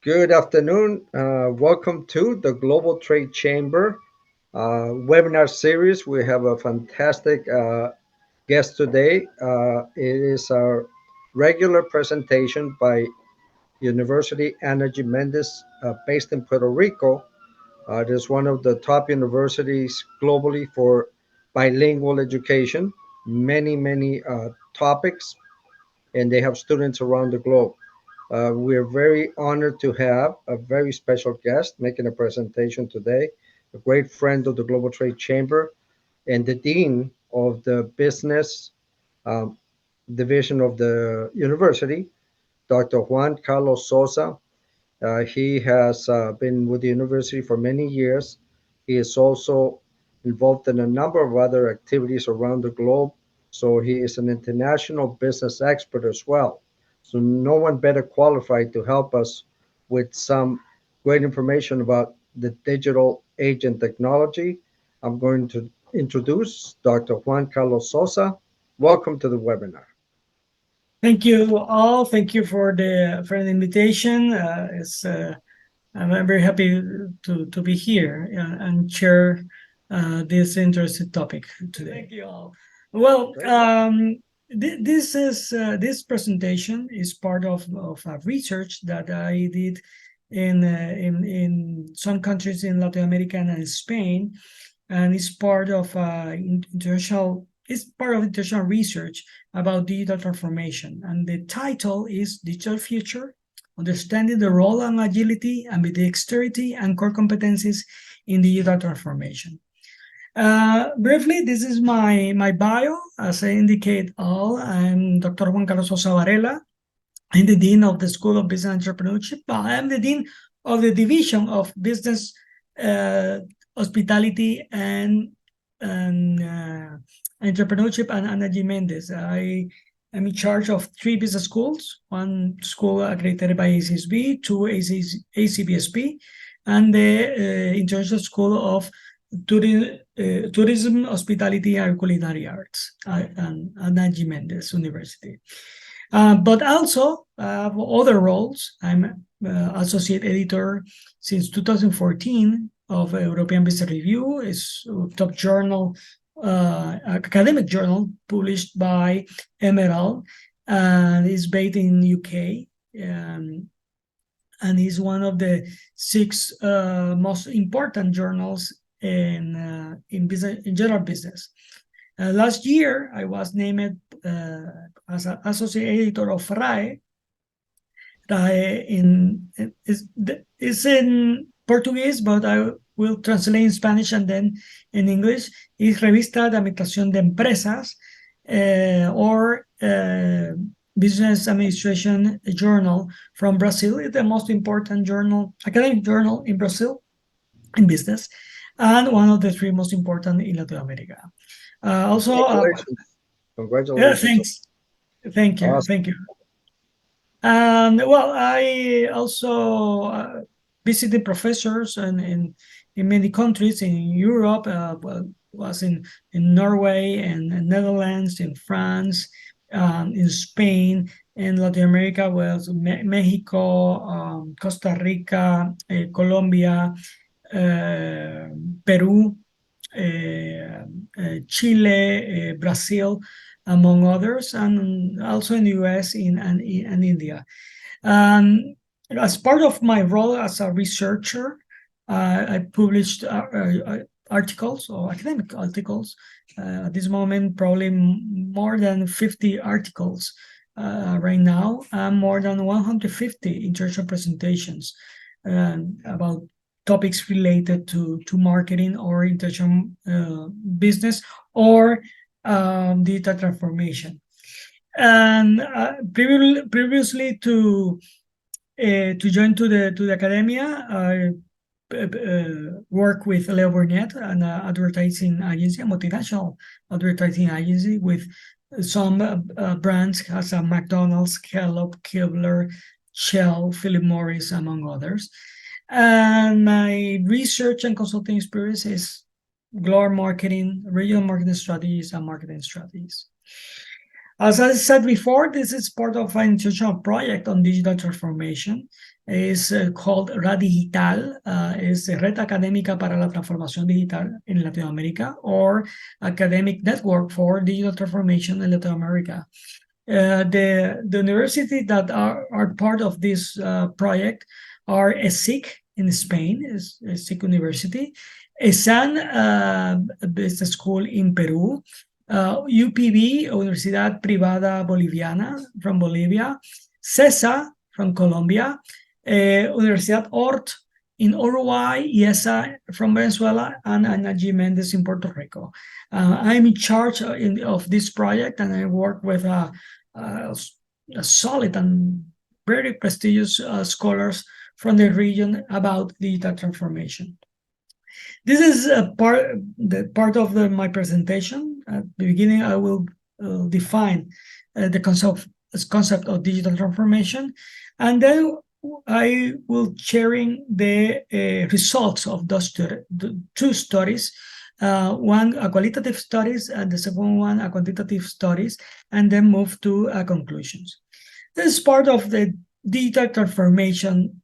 Good afternoon. Welcome to the Global Trade Chamber webinar series. We have a fantastic guest today. It is our regular presentation by University Energy Mendez, based in Puerto Rico. It is one of the top universities globally for bilingual education, many topics, and they have students around the globe. We're very honored to have a very special guest making a presentation today, a great friend of the Global Trade Chamber and the Dean of the Business um, Division of the University, Dr. Juan Carlos Sosa. He has been with the university for many years. He is also involved in a number of other activities around the globe. So he is an international business expert as well. So no one better qualified to help us with some great information about the digital age and technology. I'm going to introduce Dr. Juan Carlos Sosa. Welcome to the webinar. Thank you all. Thank you for the invitation. I'm very happy to be here and share this interesting topic today. Thank you all. Well, this presentation is part of a research that I did in some countries in Latin America and Spain, and it's part of international research about digital transformation. And the title is Digital Future: Understanding the Role and Agility, Ambidexterity, and Core Competencies in Digital Transformation. Briefly, this is my bio. As I indicate all, I'm Dr. Juan Carlos Sosa Varela. I'm the Dean of the School of Business and Entrepreneurship. I'm the Dean of the Division of Business, Hospitality, and Entrepreneurship and Energy Mendez. I am in charge of 3 business schools, 1 school accredited by ACSB, 2 ACBSP, and the International School of Tourism, Hospitality, and Culinary Arts and Energy Mendez University. But also I have other roles. I'm associate editor since 2014 of European Business Review. It's a top journal, academic journal published by Emerald, and is based in UK, and is one of the 6 most important journals in business, in general business. Last year, I was named as an associate editor of RAE. RAE is in Portuguese, but I will translate in Spanish and then in English. Is Revista de Administración de Empresas, or Business Administration Journal from Brazil. It's the most important journal, academic journal in Brazil in business, and one of the 3 most important in Latin America. Also, Congratulations. Yeah, thanks. Thank you. Awesome. Thank you. And well, I also visited professors in many countries in Europe. Was in Norway and Netherlands, in France, in Spain, in Latin America was Mexico, Costa Rica, Colombia, Peru, Chile, Brazil, among others, and also in the US and India. As part of my role as a researcher, I published articles or academic articles. At this moment, probably more than 50 articles right now, and more than 150 international presentations about topics related to marketing or international business or digital transformation. And previously to join to the academia, I work with Leo Burnett, an advertising agency, a multinational advertising agency with some brands, as a McDonald's, Kellogg, Kibler, Shell, Philip Morris, among others. And my research and consulting experience is global marketing, regional marketing strategies, and marketing strategies. As I said before, this is part of an intentional project on digital transformation. is called Radigital, is Red Académica para la Transformación Digital in Latin America, or Academic Network for Digital Transformation in Latin America. The universities that are part of this project are ESIC in Spain, is ESIC University, ESAN Business School in Peru, UPB, Universidad Privada Boliviana from Bolivia, CESA from Colombia, Universidad Ort in Uruguay, IESA from Venezuela, and Ana G. Mendez in Puerto Rico. I'm in charge of this project, and I work with a solid and very prestigious scholars from the region about digital transformation. This is part of my presentation. At the beginning, I will define the concept of digital transformation, and then I will sharing the results of those two studies. One a qualitative studies and the second one a quantitative studies, and then move to conclusions. This is part of the digital transformation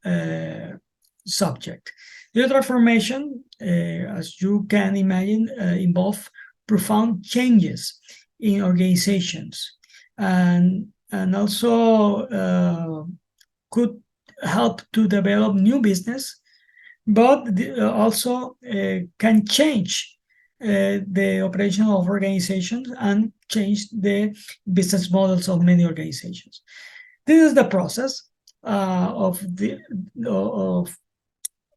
subject. Digital transformation, as you can imagine, involve profound changes in organizations, and also could help to develop new business, but also can change the operation of organizations and change the business models of many organizations. This is the process of the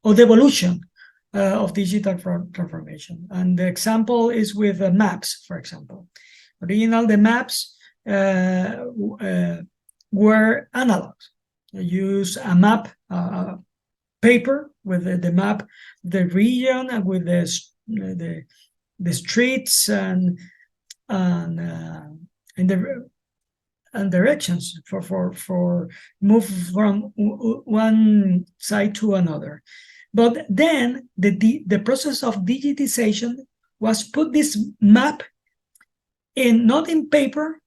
evolution of digital transformation. And the example is with maps, for example. Originally, the maps were analog. You use a map, paper with the map, the region, and with the streets and directions for move from one side to another. But then the process of digitization was put this map in, not in paper,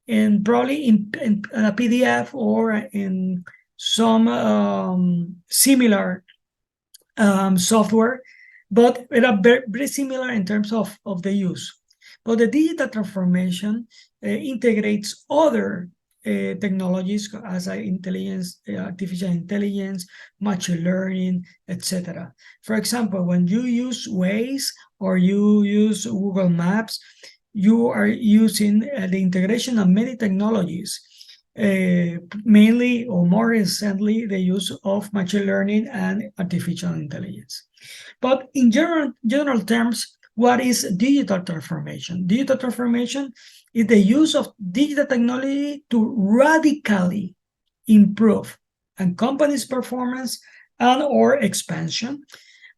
and probably in a PDF or in some similar software, but it are very similar in terms of the use. But the digital transformation integrates other technologies as intelligence, artificial intelligence, machine learning, etc. For example, when you use Waze or you use Google Maps, you are using the integration of many technologies, mainly or more recently the use of machine learning and artificial intelligence. But in general terms, what is digital transformation? Digital transformation is the use of digital technology to radically improve a company's performance and or expansion.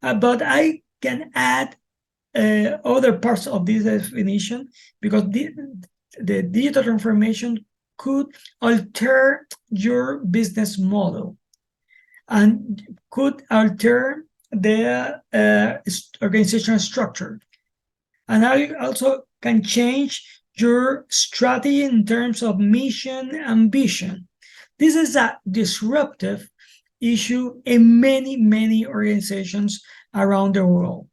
But I can add other parts of this definition, because the digital transformation could alter your business model and could alter the organizational structure. And I also can change your strategy in terms of mission and vision. This is a disruptive issue in many organizations around the world.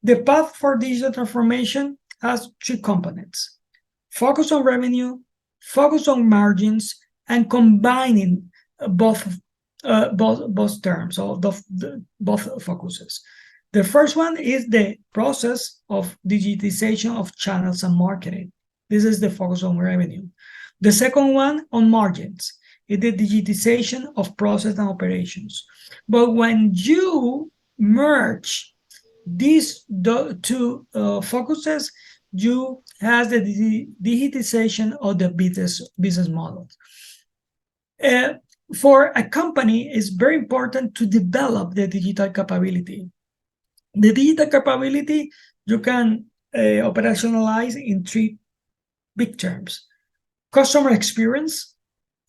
The path for digital transformation has two components: focus on revenue, focus on margins, and combining both terms, or both focuses. The first one is the process of digitization of channels and marketing. This is the focus on revenue. The second one on margins is the digitization of process and operations. But when you merge these two focuses, you have the digitization of the business models. For a company, it's very important to develop the digital capability. The digital capability you can operationalize in three big terms. Customer experience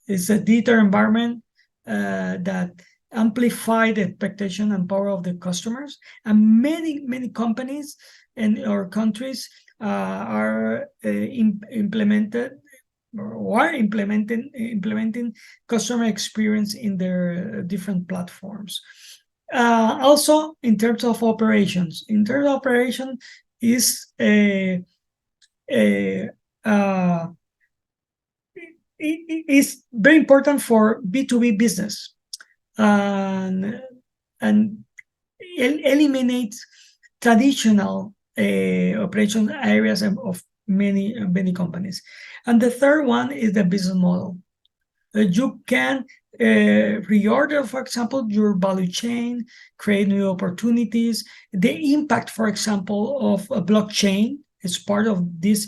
is a digital environment that amplify the expectation and power of the customers, and many companies in our countries are implemented or implementing customer experience in their different platforms. Also, in terms of operations, is uh, is very important for B2B business, and eliminates traditional operation areas of many companies. And the third one is the business model. You can reorder, for example, your value chain, create new opportunities. The impact, for example, of a blockchain is part of this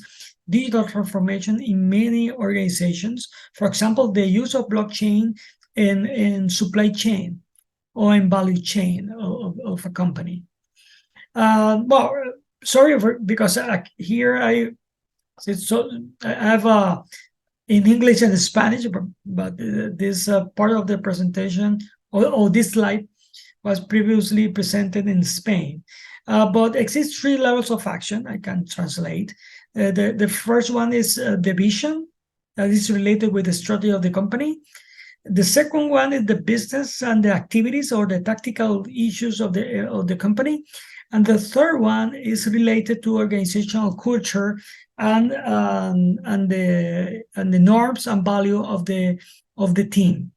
digital transformation in many organizations. For example, the use of blockchain in supply chain or in value chain of a company. Well, sorry because here I have in English and Spanish, but this part of the presentation or this slide was previously presented in Spain. But exists 3 levels of action. I can translate. The first one is the vision that is related with the strategy of the company. The second one is the business and the activities or the tactical issues of the company. And the third one is related to organizational culture and the norms and value of the team.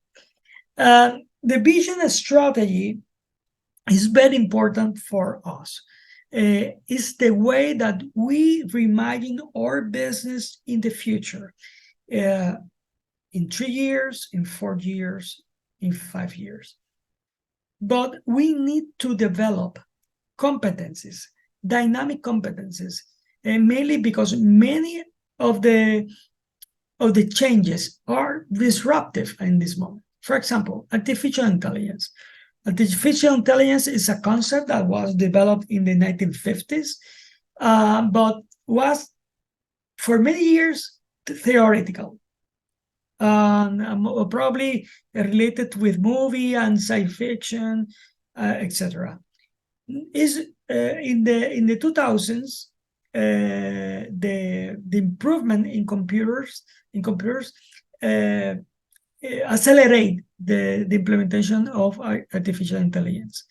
The vision and strategy is very important for us. It's the way that we reimagine our business in the future, in 3 years, in 4 years, in 5 years. But we need to develop competencies, dynamic competencies, and mainly because many of the changes are disruptive in this moment. For example, artificial intelligence. Artificial intelligence is a concept that was developed in the 1950s, but was for many years theoretical. Probably related with movie and science fiction, etc. Is in the 2000s, the improvement in computers accelerate the implementation of artificial intelligence.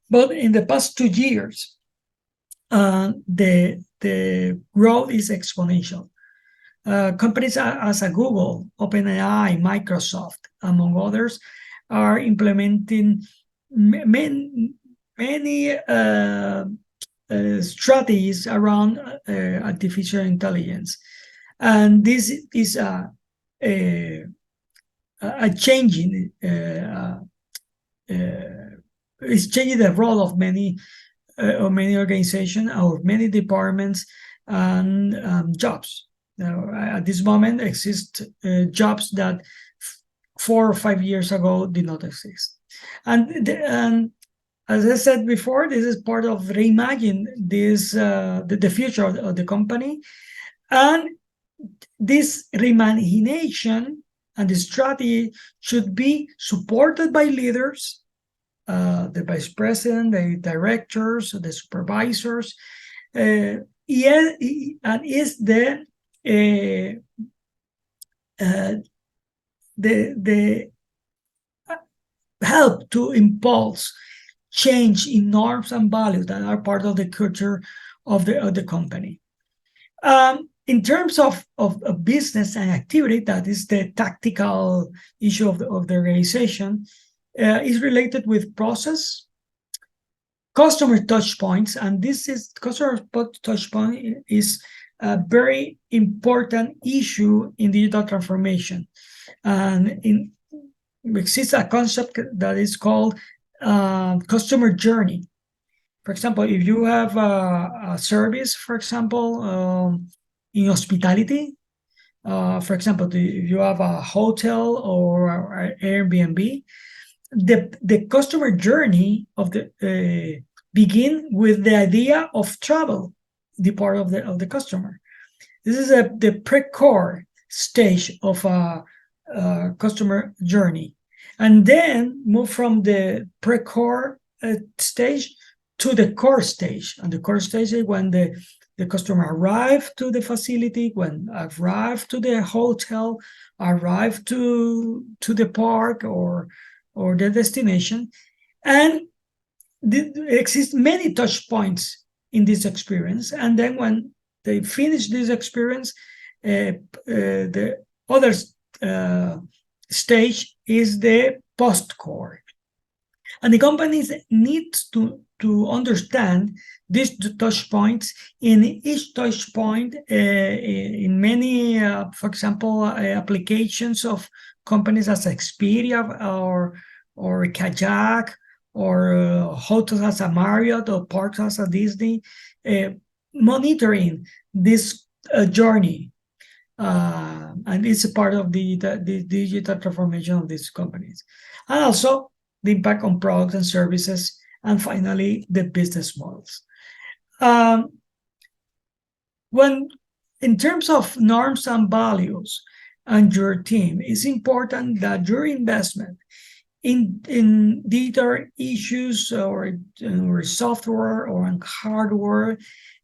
But in the past 2 years, the growth is exponential. Companies as Google, OpenAI, Microsoft, among others, are implementing many strategies around artificial intelligence, and this is a changing is changing the role of many organizations or many departments and jobs. Now, at this moment, exist jobs that 4 or 5 years ago did not exist, and as I said before, this is part of reimagine this the future of the company, and this reimagination and the strategy should be supported by leaders, the vice president, the directors, the supervisors, and is the help to impulse change in norms and values that are part of the culture of the company. In terms of business and activity, that is the tactical issue of the organization, is related with process, customer touch points, and this is customer touch point is a very important issue in digital transformation. And exists a concept that is called customer journey. For example, if you have a service, for example, in hospitality, for example, if you have a hotel or Airbnb, the customer journey of the begin with the idea of travel, the part of the customer. This is the pre-core stage of a customer journey, and then move from the pre-core stage to the core stage. And the core stage is when the the customer arrive to the facility, when arrive to the hotel, arrive to the park or the destination, and exist many touch points in this experience. And then when they finish this experience, the other stage is the post-core. And the companies need to understand these touch points. In each touch point, in many, for example, applications of companies as Expedia or Kayak, or hotels as a Marriott or parks as a Disney, monitoring this journey. And it's a part of the digital transformation of these companies. And also the impact on products and services, and finally, the business models. When, in terms of norms and values and your team, it's important that your investment in digital issues or software or in hardware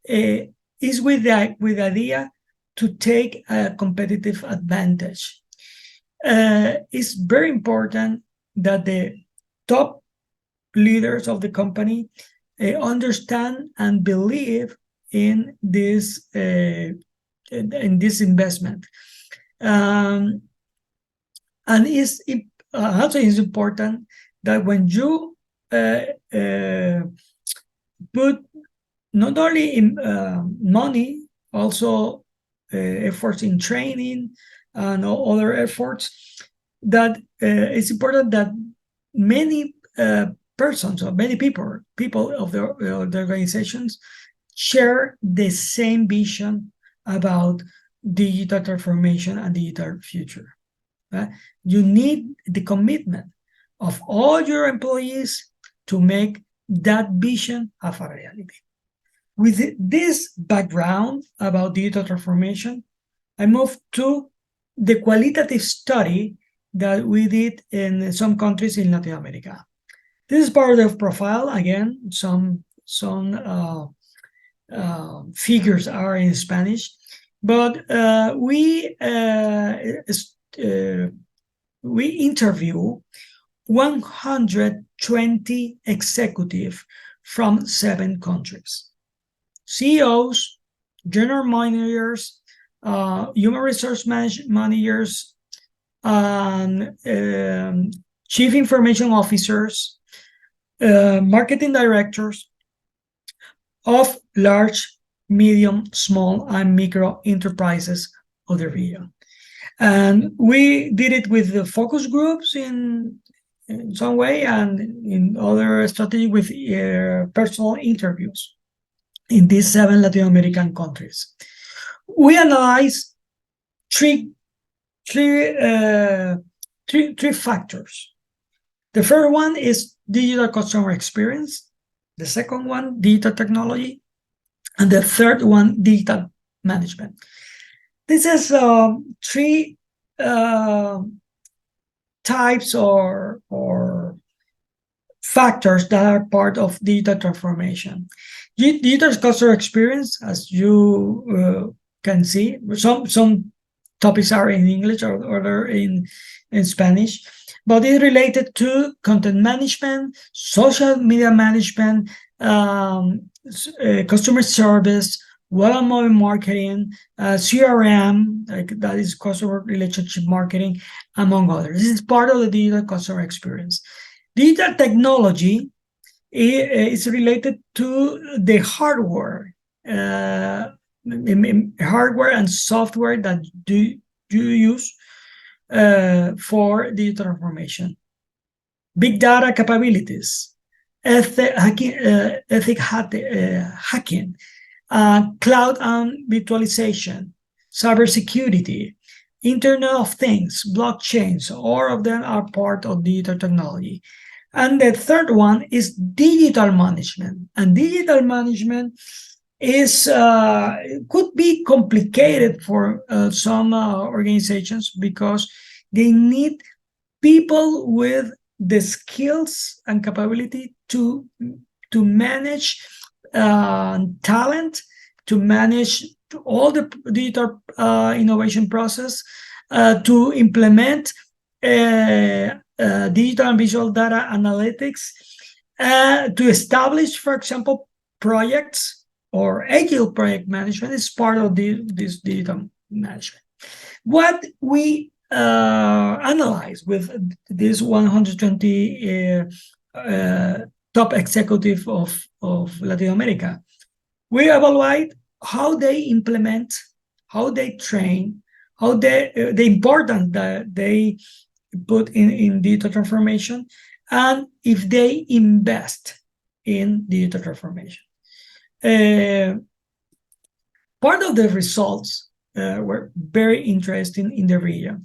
is with the idea to take a competitive advantage. It's very important that the top leaders of the company understand and believe in this investment. And also it's important that when you put not only in money, also efforts in training and other efforts, that it's important that many persons or many people of the organizations share the same vision about digital transformation and digital future. You need the commitment of all your employees to make that vision a reality. With this background about digital transformation, I move to the qualitative study that we did in some countries in Latin America. This is part of the profile. Again, some figures are in Spanish, but we interview 120 executives from 7 countries. CEOs, general managers, human resource managers, chief information officers, marketing directors of large, medium, small, and micro enterprises of the region. And we did it with the focus groups in some way, and in other strategy with personal interviews in these 7 Latin American countries. We analyze three factors. The first one is digital customer experience. The second one, digital technology. And the third one, digital management. This is 3 types or factors that are part of digital transformation. Digital customer experience, as you can see, some topics are in English or other in Spanish, but it's related to content management, social media management, customer service, web and mobile marketing, CRM, that is customer relationship marketing, among others. This is part of the digital customer experience. Digital technology is related to the hardware, hardware and software that you use for digital transformation. Big data capabilities, hacking, cloud and virtualization, cybersecurity, Internet of Things, blockchains, all of them are part of digital technology. And the third one is digital management. And digital management is could be complicated for some organizations, because they need people with the skills and capability to manage talent, to manage all the digital innovation process, to implement digital and visual data analytics, to establish, for example, projects or agile project management is part of this digital management. What we analyze with this 120 top executive of Latin America, we evaluate how they implement, how they train, how the importance that they put in digital transformation, and if they invest in digital transformation. Part of the results were very interesting in the region.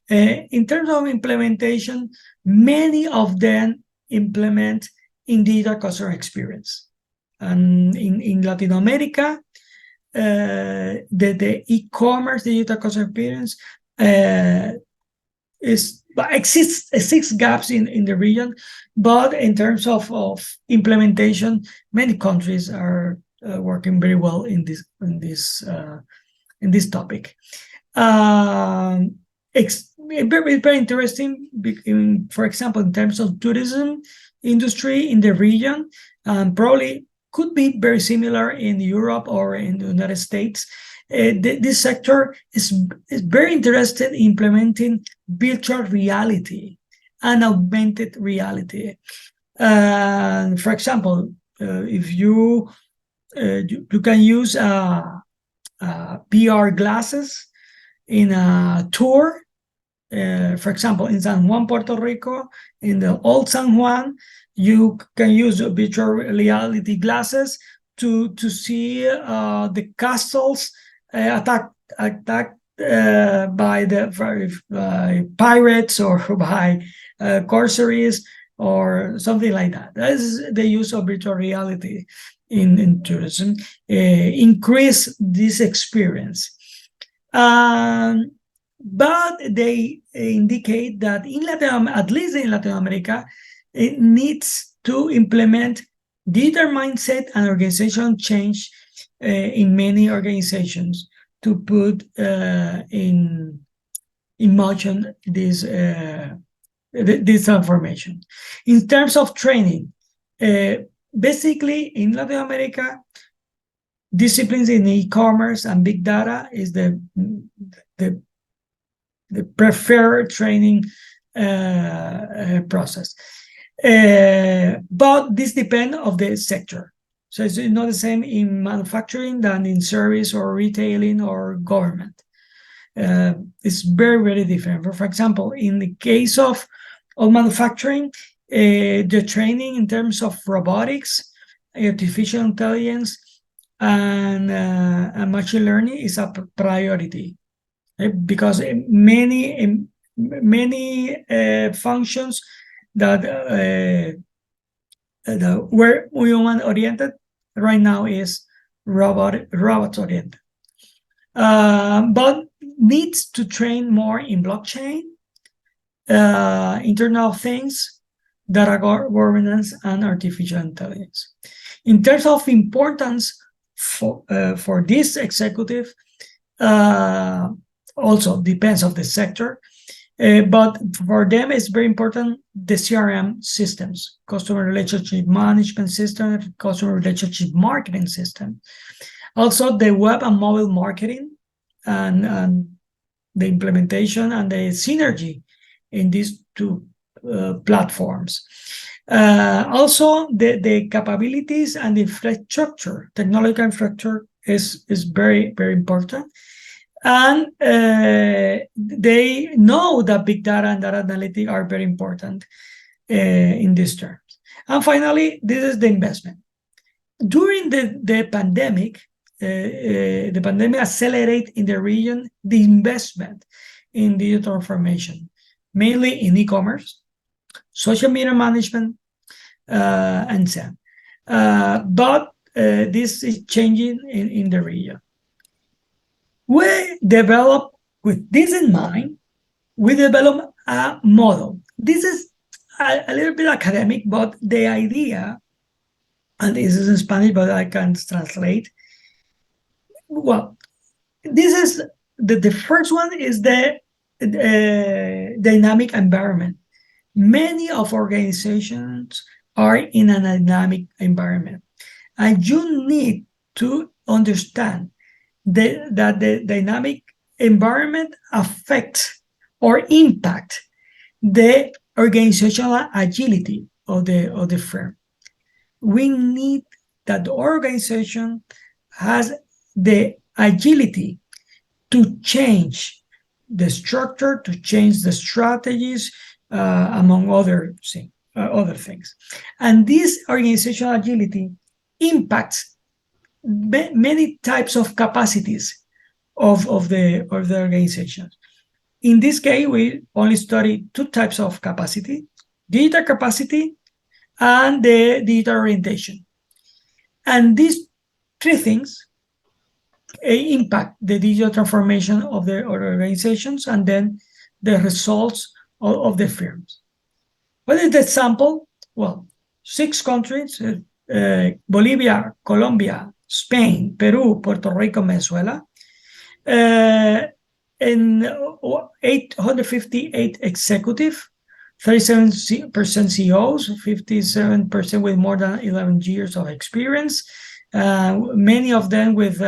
In terms of implementation, many of them implement in digital customer experience. And in Latin America, the e-commerce digital customer experience exists gaps in the region, but in terms of implementation, many countries are working very well in this topic. It's very interesting. For example, in terms of tourism industry in the region, probably could be very similar in Europe or in the United States. This sector is very interested in implementing virtual reality and augmented reality. For example, if you can use VR glasses in a tour, for example, in San Juan, Puerto Rico, in the old San Juan, you can use virtual reality glasses to see the castles attacked by pirates or by corsaries or something like that. That is the use of virtual reality in tourism. Increase this experience. But they indicate that at least in Latin America, it needs to implement digital mindset and organizational change in many organizations to put in motion this transformation. In terms of training, basically in Latin America, disciplines in e-commerce and big data is the preferred training process. But this depends on the sector. So it's not the same in manufacturing than in service or retailing or government. It's very, very different. For example, in the case of manufacturing, the training in terms of robotics, artificial intelligence, and machine learning is a priority, because many functions that were human oriented right now is robots oriented, but needs to train more in blockchain, Internet of Things, data governance, and artificial intelligence. In terms of importance for this executive, also depends on the sector, but for them it's very important the CRM systems, customer relationship management system, customer relationship marketing system, also the web and mobile marketing, and the implementation and the synergy in these two platforms. Also, the capabilities and infrastructure, technological infrastructure is very, very important. And they know that big data and data analytics are very important in these terms. And finally, this is the investment. During the pandemic, the pandemic accelerated in the region the investment in digital transformation, mainly in e-commerce, social media management, and so on. But this is changing in the region. We develop, with this in mind, we develop a model. This is a little bit academic, but the idea, and this is in Spanish, but I can translate. well, this is the first one is the dynamic environment. Many of organizations are in a dynamic environment, and you need to understand that the dynamic environment affects or impact the organizational agility of the firm. We need that the organization has the agility to change the structure, to change the strategies, among other things. And this organizational agility impacts many types of capacities of the organization. In this case, we only study two types of capacity: digital capacity and the digital orientation. And these three things impact the digital transformation of the organizations and then the results of the firms. What is the example? Well, 6 countries, Bolivia, Colombia, Spain, Peru, Puerto Rico, Venezuela, and 858 executive, 37% CEOs, 57% with more than 11 years of experience, many of them with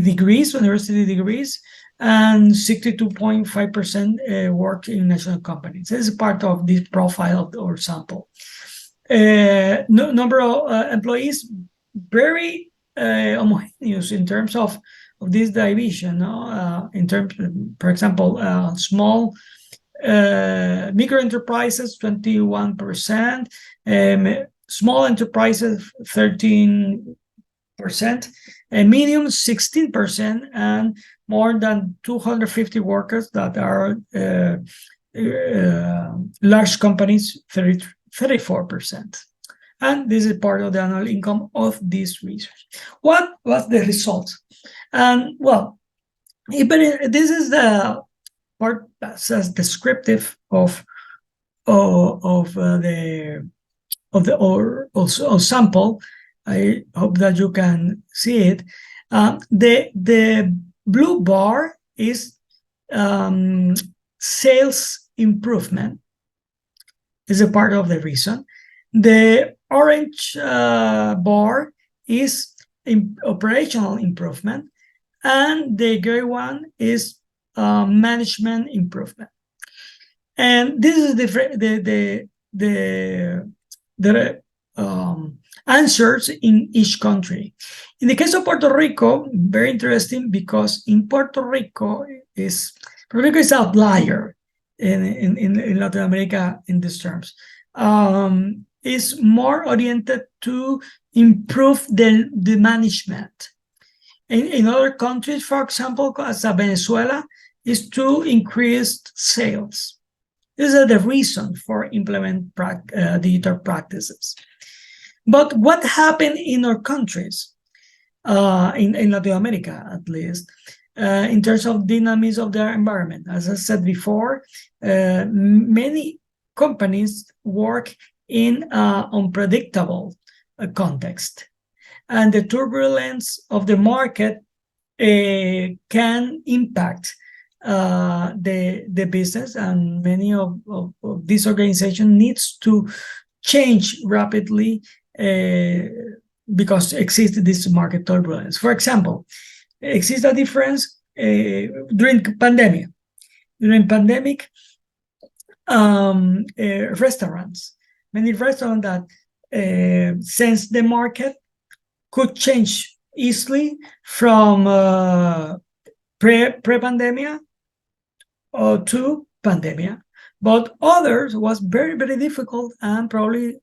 degrees, university degrees, and 62.5% work in national companies. This is part of this profile or sample. Number of employees, very homogeneous in terms of this division. In terms, for example, small micro enterprises, 21%, small enterprises, 13%, medium, 16%, and more than 250 workers that are large companies, 34%. And this is part of the annual income of this research. What was the result? And well, this is the part that's descriptive of the sample. I hope that you can see it. The blue bar is sales improvement, is a part of the reason. The orange bar is operational improvement, and the gray one is management improvement. And this is the answers in each country. In the case of Puerto Rico, very interesting, because in Puerto Rico is an outlier in Latin America in these terms. Is more oriented to improve the management. In other countries, for example, as Venezuela, is to increase sales. This is the reason for implement digital practices. But what happened in our countries, in Latin America at least, in terms of dynamism of their environment? As I said before, many companies work in an unpredictable context, and the turbulence of the market can impact the business, and many of these organizations needs to change rapidly because exists this market turbulence. For example, exists a difference during pandemic. During pandemic, restaurants, many restaurants that since the market could change easily from pre-pandemia to pandemia, but others was very, very difficult and probably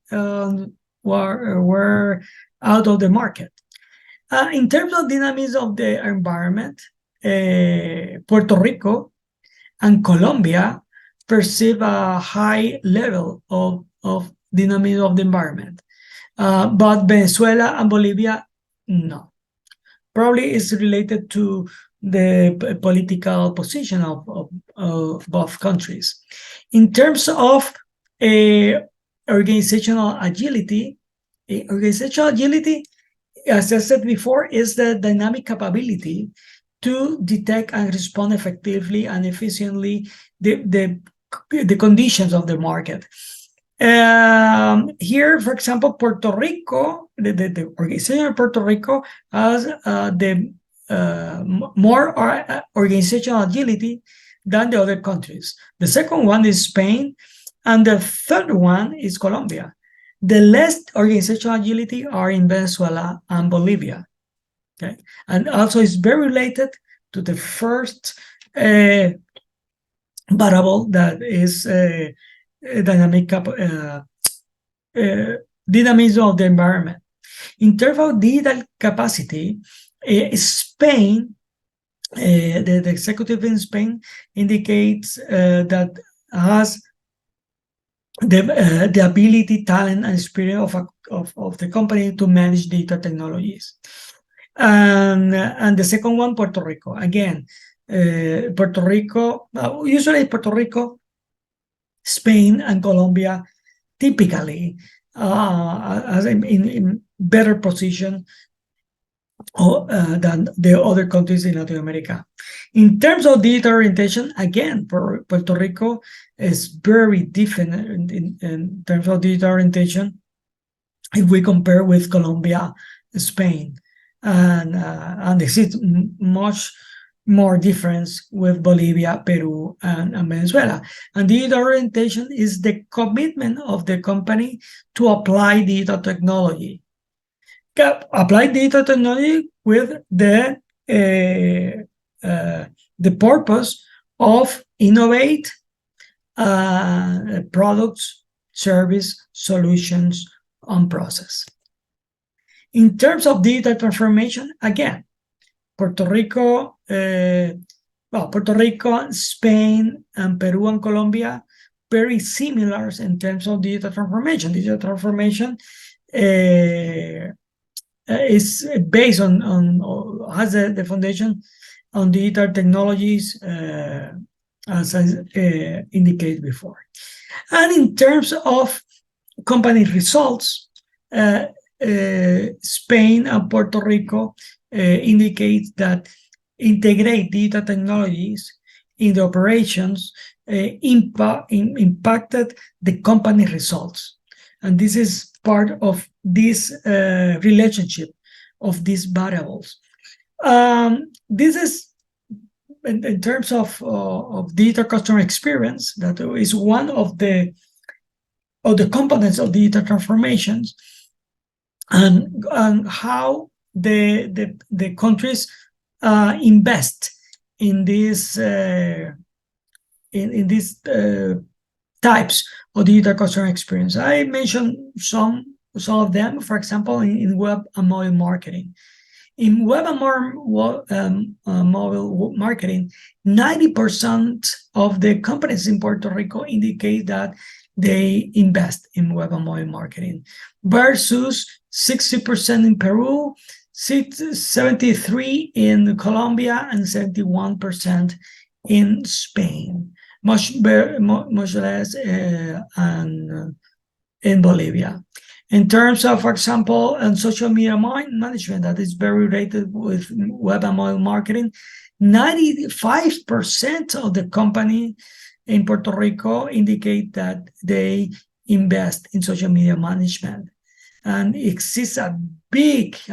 were out of the market. In terms of dynamism of the environment, Puerto Rico and Colombia perceive a high level of dynamism of the environment, but Venezuela and Bolivia, no. Probably is related to the political position of both countries. In terms of organizational agility as I said before, is the dynamic capability to detect and respond effectively and efficiently the conditions of the market. Here, for example, Puerto Rico, the organization of Puerto Rico has the more organizational agility than the other countries. The second one is Spain, and the third one is Colombia. The less organizational agility are in Venezuela and Bolivia. Okay, and also it's very related to the first variable that is dynamic dynamism of the environment. In terms of digital capacity, Spain, the executive in Spain indicates that has the ability, talent, and experience of the company to manage data technologies. And the second one, Puerto Rico. Again, Puerto Rico, usually Puerto Rico, Spain, and Colombia typically are in better position than the other countries in Latin America. In terms of digital orientation, again, Puerto Rico is very different in terms of digital orientation if we compare with Colombia, Spain, and this is much more difference with Bolivia, Peru, and Venezuela. And digital orientation is the commitment of the company to apply digital technology. Apply digital technology with the purpose of innovate products, service, solutions, and process. In terms of digital transformation, again, Puerto Rico, Spain, and Peru and Colombia, very similar in terms of digital transformation. Digital transformation is based on has the foundation on digital technologies, as I indicated before. And in terms of company results, Spain and Puerto Rico indicate that integrate digital technologies in the operations impacted the company results. And this is part of this relationship of these variables. This is in terms of digital customer experience, that is one of the components of digital transformations, and how the countries invest in these types of digital customer experience. I mentioned some of them, for example, in web and mobile marketing. In web and mobile marketing, 90% of the companies in Puerto Rico indicate that they invest in web and mobile marketing, versus 60% in Peru, 73% in Colombia, and 71% in Spain, much less in Bolivia. In terms of, for example, and social media management, that is very related with web and mobile marketing, 95% of the company in Puerto Rico indicate that they invest in social media management. And it exists a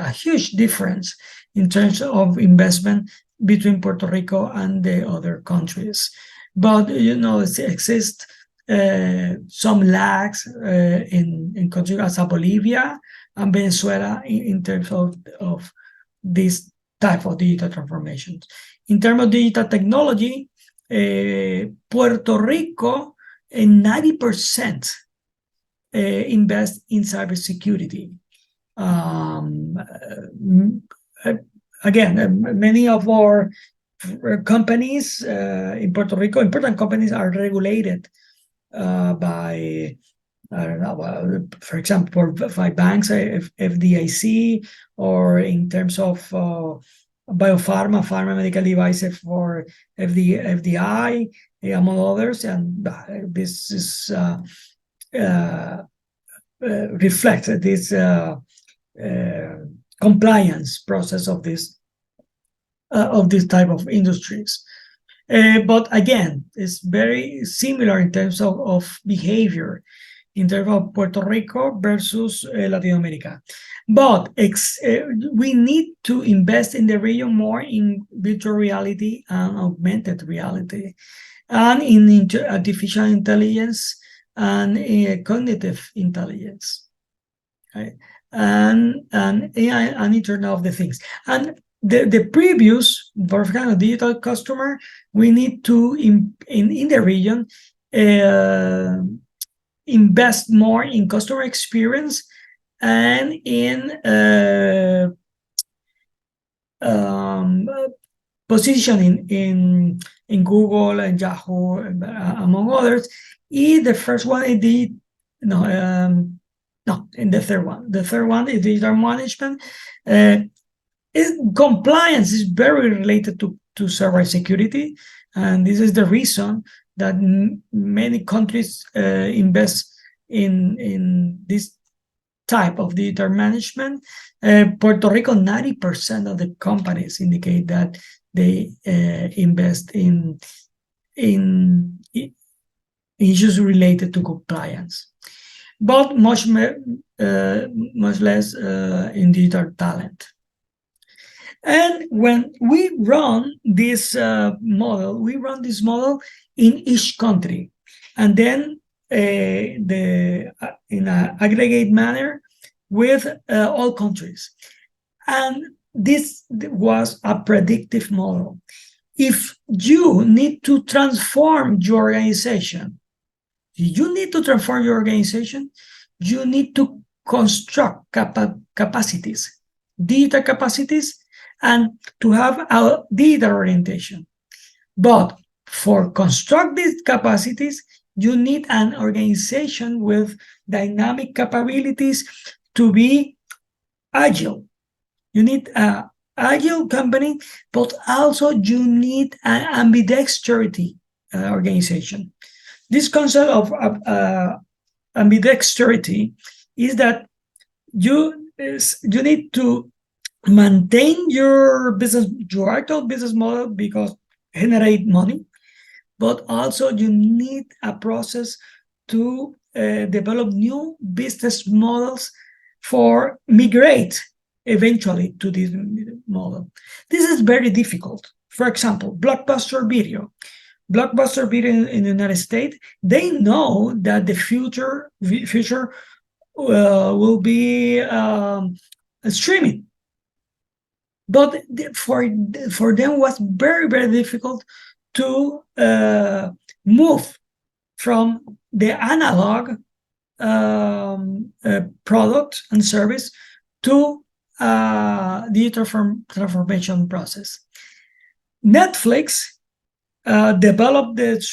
huge difference in terms of investment between Puerto Rico and the other countries. But, it exists some lags in countries as Bolivia and Venezuela in terms of this type of digital transformations. In terms of digital technology, Puerto Rico, 90% invest in cybersecurity. Again, many of our companies in Puerto Rico, important companies, are regulated by, I don't know, for example, by banks, FDIC, or in terms of pharma medical devices for FDI, among others. And this is reflects this compliance process of this type of industries. But again, it's very similar in terms of behavior, in terms of Puerto Rico versus Latin America. But we need to invest in the region more in virtual reality and augmented reality, and in artificial intelligence and cognitive intelligence, right? And AI and Internet of the Things. And the previous, for example, digital customer, we need to in the region invest more in customer experience and in positioning in Google and Yahoo, among others. The first one is in the third one. The third one is digital management. Compliance is very related to cybersecurity, and this is the reason that many countries invest in this type of digital management. Puerto Rico, 90% of the companies indicate that they invest in issues related to compliance, but much less in digital talent. And when we run this model, in each country, and then in an aggregate manner with all countries. And this was a predictive model. If you need to transform your organization, you need to construct capacities, digital capacities, and to have a digital orientation. But for construct these capacities, you need an organization with dynamic capabilities to be agile. You need an agile company, but also you need an ambidexterity organization. This concept of ambidexterity is that you need to maintain your actual business model because generate money, but also you need a process to develop new business models for migrate eventually to this model. This is very difficult. For example, Blockbuster Video in the United States, they know that the future will be streaming. But for them was very, very difficult to move from the analog product and service to the transformation process. Netflix developed this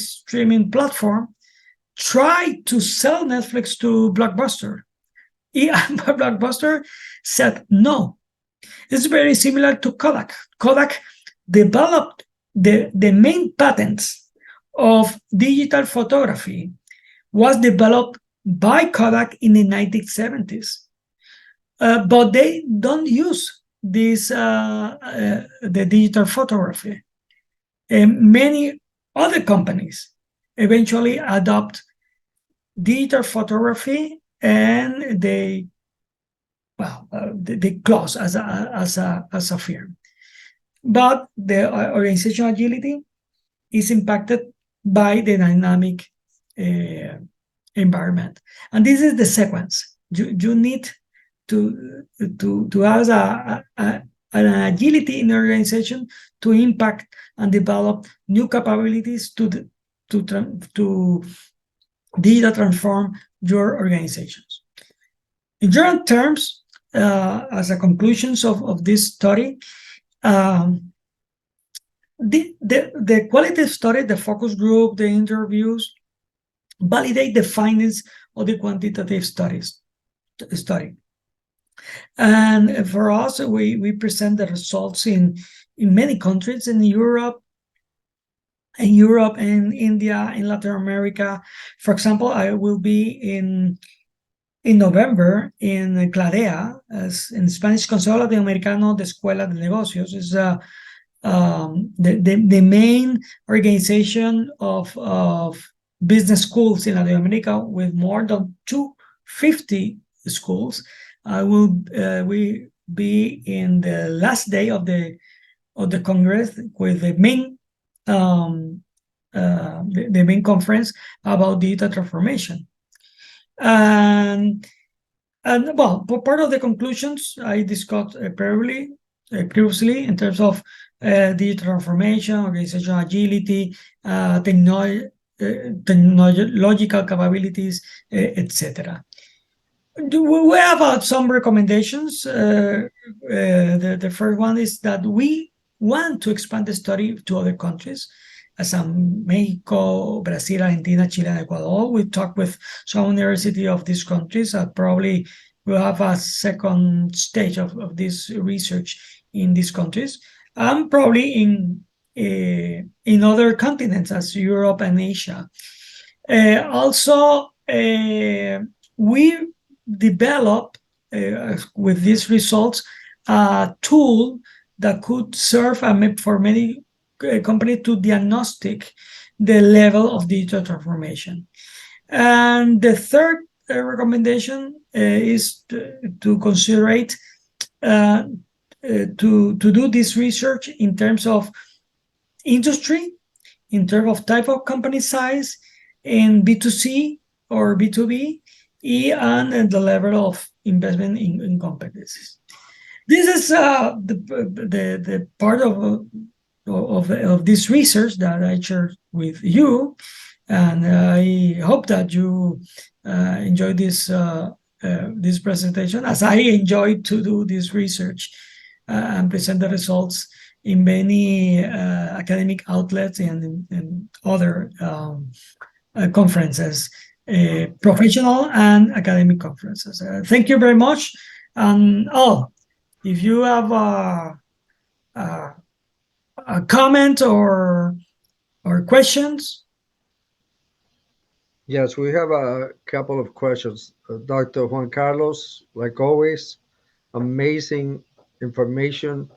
streaming platform, tried to sell Netflix to Blockbuster. Blockbuster said no. It's very similar to Kodak. Kodak developed the main patents of digital photography was developed by Kodak in the 1970s. But they don't use this the digital photography. Many other companies eventually adopt digital photography, and they close as a firm. But the organizational agility is impacted by the dynamic environment, and this is the sequence. You need to have an agility in the organization to impact and develop new capabilities to digital transform your organizations. In general terms, as a conclusions of this study, the qualitative study, the focus group, the interviews, validate the findings of the quantitative study. And for us, we present the results in many countries in Europe, in India, in Latin America. For example, I will be in in November in CLADEA, as in Spanish, Consejo Latinoamericano de Escuelas de Negocios, is the main organization of business schools in Latin America with more than 250 schools. We be in the last day of the Congress with the main the main conference about digital transformation. And well, part of the conclusions I discussed previously in terms of digital transformation, organizational agility, technological capabilities, etc. We have some recommendations. The first one is that we want to expand the study to other countries, as Mexico, Brazil, Argentina, Chile, and Ecuador. We talked with some university of these countries that probably will have a second stage of this research in these countries, and probably in other continents as Europe and Asia. Also, we develop with these results a tool that could serve for many companies to diagnostic the level of digital transformation. And the third recommendation is to consider to do this research in terms of industry, in terms of type of company size, in B2C or B2B, and the level of investment in competencies. This is the part of this research that I shared with you, and I hope that you enjoy this presentation, as I enjoyed to do this research and present the results in many academic outlets and other conferences, professional and academic conferences. Thank you very much. If you have a comment or questions. Yes, we have a couple of questions. Dr. Juan Carlos, like always, amazing information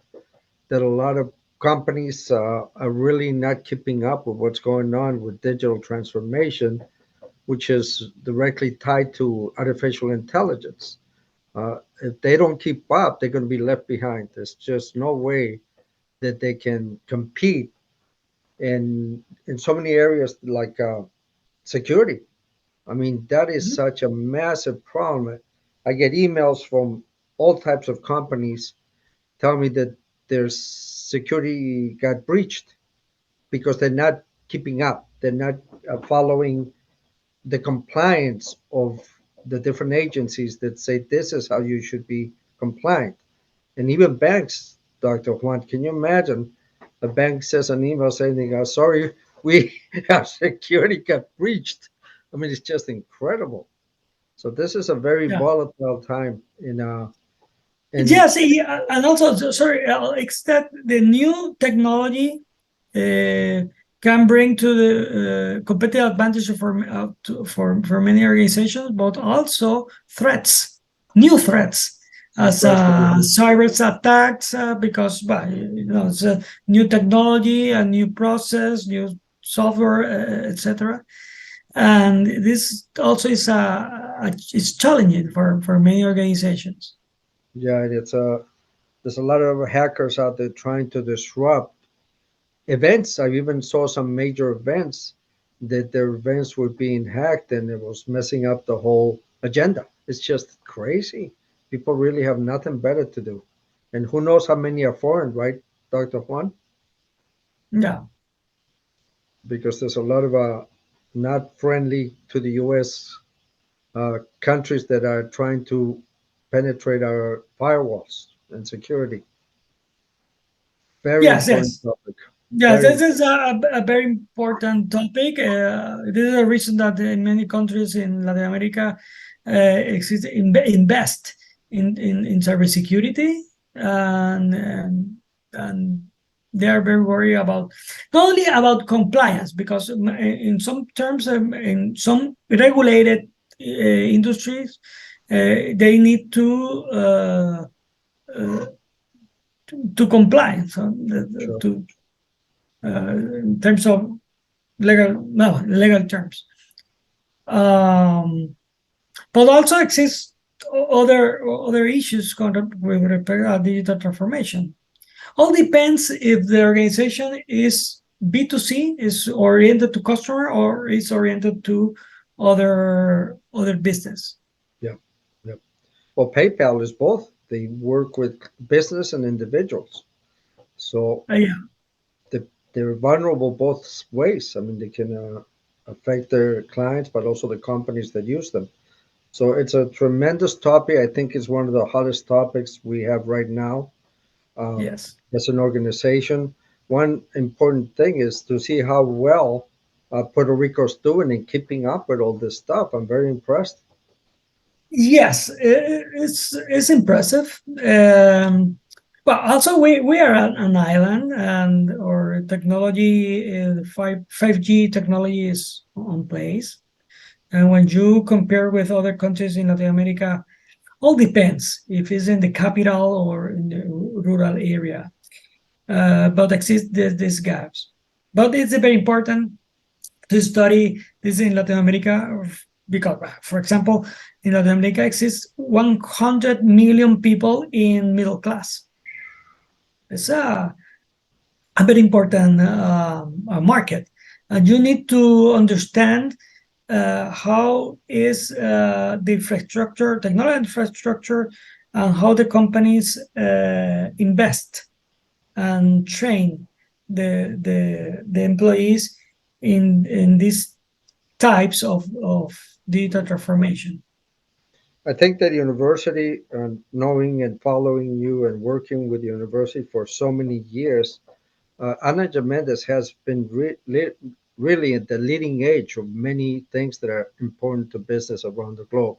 that a lot of companies are really not keeping up with what's going on with digital transformation, which is directly tied to artificial intelligence. If they don't keep up, they're going to be left behind. There's just no way that they can compete in so many areas like security. I mean, that is such a massive problem. I get emails from all types of companies telling me that their security got breached because they're not keeping up. They're not following the compliance of the different agencies that say this is how you should be compliant. And even banks, Dr. Juan, can you imagine a bank says an email saying, sorry, we our security got breached. I mean, it's just incredible. So this is a very volatile time Yes, and also, sorry, it's that the new technology can bring to the competitive advantage for many organizations, but also threats, new threats, as cyber attacks, because it's a new technology, a new process, new software, etc. And this also is challenging for many organizations. Yeah, there's a lot of hackers out there trying to disrupt events. I even saw some major events that their events were being hacked and it was messing up the whole agenda. It's just crazy. People really have nothing better to do. And who knows how many are foreign, right, Dr. Juan? Yeah. Because there's a lot of not friendly to the U.S. Countries that are trying to penetrate our firewalls and security. Very important topic. Yes, this is a very important topic. This is a reason that in many countries in Latin America invest in cybersecurity, and they are very worried about not only about compliance, because in some terms, in some regulated industries, they need uh, to comply. So Sure. to in terms of legal terms. Um, but also exists other issues with respect to digital transformation. All depends if the organization is B2C, is oriented to customer, or is oriented to other business. Yeah. Yeah. Well, PayPal is both. They work with business and individuals. So Yeah. the, they're vulnerable both ways. I mean, they can affect their clients, but also the companies that use them. So it's a tremendous topic. I think it's one of the hottest topics we have right now um, Yes. as an organization. One important thing is to see how well Puerto Rico's doing in keeping up with all this stuff. I'm very impressed. Yes, it's impressive. But also we are an island, and our technology, five G technology is on place. And when you compare with other countries in Latin America, all depends if it's in the capital or in the rural area. But exist these gaps. But it's very important to study this in Latin America because, for example, in Latin America exists 100 million people in middle class. It's a very important market, and you need to understand how is the infrastructure, technology infrastructure, and how the companies invest and train the employees in these types of digital transformation. I think that university, knowing and following you and working with the university for so many years, Ana Mendez has been really at the leading edge of many things that are important to business around the globe.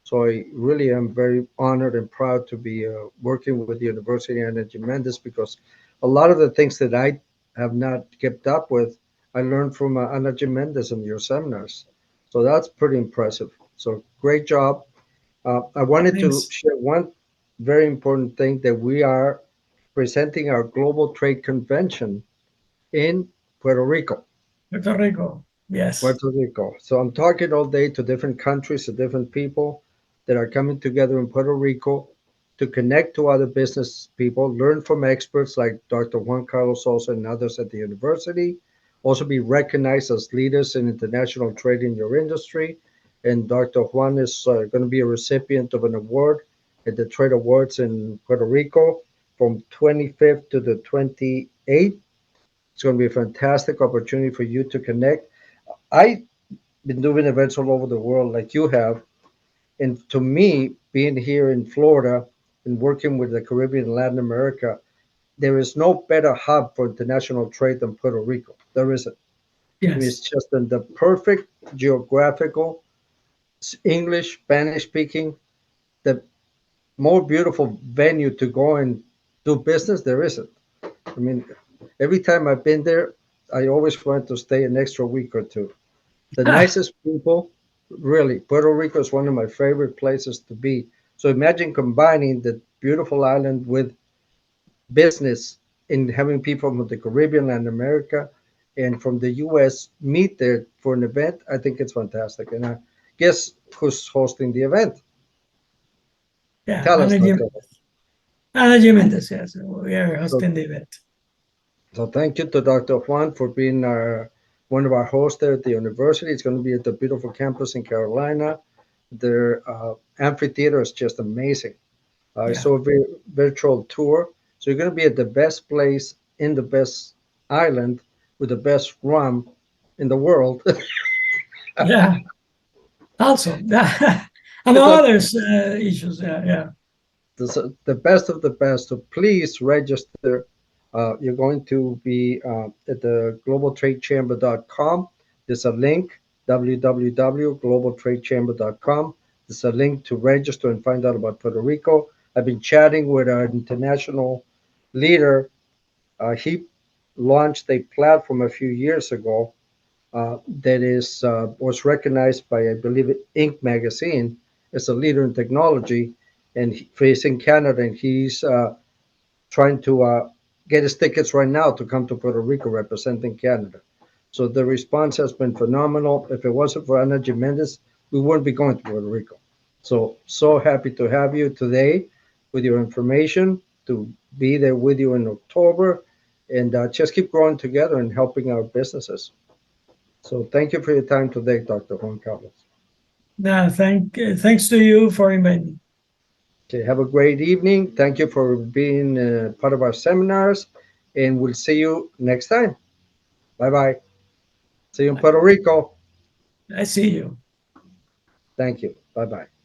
So I really am very honored and proud to be working with the University of Ana Mendez because a lot of the things that I have not kept up with, I learned from Ana Mendez and your seminars. So that's pretty impressive. So great job. I wanted to Thanks. share one very important thing that we are presenting our Global Trade Convention in Puerto Rico. Puerto Rico. Yes. Puerto Rico. So I'm talking all day to different countries, to different people that are coming together in Puerto Rico to connect to other business people, learn from experts like Dr. Juan Carlos Sosa and others at the university, also be recognized as leaders in international trade in your industry. And Dr. Juan is going to be a recipient of an award at the Trade Awards in Puerto Rico from 25th to the 28th. It's going to be a fantastic opportunity for you to connect. I've been doing events all over the world like you have. And to me, being here in Florida and working with the Caribbean and Latin America, there is no better hub for international trade than Puerto Rico. There isn't. I mean, it's Yes. just in the perfect geographical, English, Spanish speaking, the more beautiful venue to go and do business there isn't. I mean, every time I've been there, I always want to stay an extra week or two. The nicest people, really. Puerto Rico is one of my favorite places to be. So imagine combining the beautiful island with business and having people from the Caribbean and America and from the US meet there for an event. I think it's fantastic. And I guess who's hosting the event? Yeah. Tell us, Dr. Energy Mendez. Yes. We are So, hosting the event. so thank you to Dr. Juan for being one of our hosts there at the university. It's going to be at the beautiful campus in Carolina. Their amphitheater is just amazing. I Yeah. saw a virtual tour. So you're going to be at the best place in the best island with the best rum in the world. Yeah. Also, It's among a, others issues. Yeah. Yeah. the best of the best. So please register. You're going to be at the globaltradechamber.com. There's a link, www.globaltradechamber.com. There's a link to register and find out about Puerto Rico. I've been chatting with our international leader. He launched a platform a few years ago that is was recognized by, I believe, Inc. magazine is a leader in technology, and he's in Canada, and he's trying to get his tickets right now to come to Puerto Rico representing Canada. So the response has been phenomenal. If it wasn't for Ana Mendez, we wouldn't be going to Puerto Rico. So happy to have you today with your information, to be there with you in October, and just keep growing together and helping our businesses. So thank you for your time today, Dr. Juan Carlos. Thanks to you for inviting me. Okay, have a great evening. Thank you for being part of our seminars, and we'll see you next time. Bye bye. See you in Bye. Puerto Rico. I see you. Thank you. Bye bye.